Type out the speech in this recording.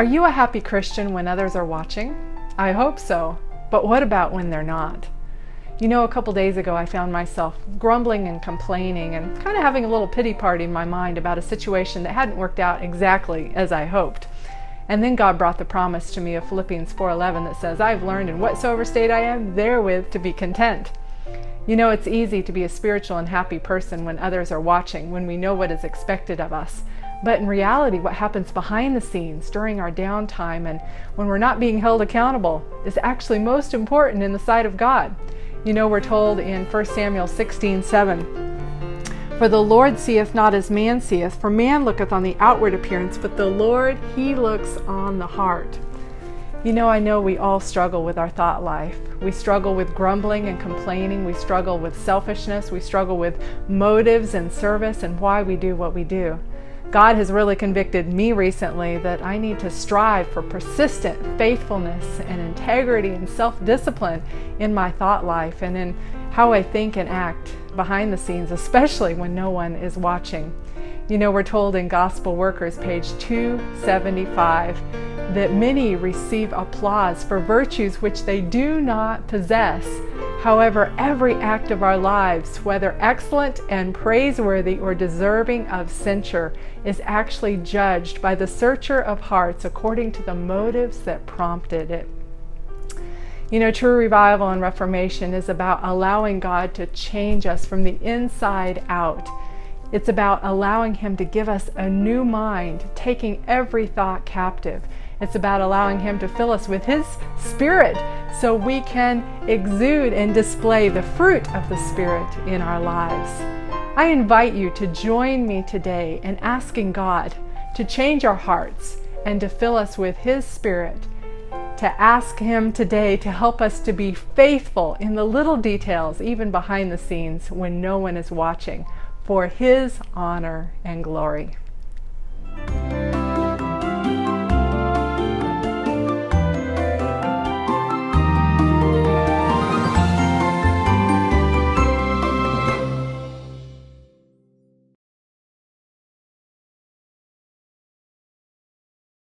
Are you a happy Christian when others are watching? I hope so, but what about when they're not? You know, a couple days ago I found myself grumbling and complaining and kind of having a little pity party in my mind about a situation that hadn't worked out exactly as I hoped. And then God brought the promise to me of Philippians 4:11 that says, I've learned in whatsoever state I am, therewith to be content. You know, it's easy to be a spiritual and happy person when others are watching, when we know what is expected of us. But in reality, what happens behind the scenes during our downtime and when we're not being held accountable is actually most important in the sight of God. You know, we're told in 1 Samuel 16:7, For the Lord seeth not as man seeth, for man looketh on the outward appearance, but the Lord, He looks on the heart. You know, I know we all struggle with our thought life. We struggle with grumbling and complaining. We struggle with selfishness. We struggle with motives and service and why we do what we do. God has really convicted me recently that I need to strive for persistent faithfulness and integrity and self-discipline in my thought life and in how I think and act behind the scenes, especially when no one is watching. You know, we're told in Gospel Workers, page 275, that many receive applause for virtues which they do not possess. However, every act of our lives, whether excellent and praiseworthy or deserving of censure, is actually judged by the searcher of hearts according to the motives that prompted it. You know, true revival and reformation is about allowing God to change us from the inside out. It's about allowing Him to give us a new mind, taking every thought captive. It's about allowing Him to fill us with His Spirit so we can exude and display the fruit of the Spirit in our lives. I invite you to join me today in asking God to change our hearts and to fill us with His Spirit, to ask Him today to help us to be faithful in the little details, even behind the scenes when no one is watching, for His honor and glory.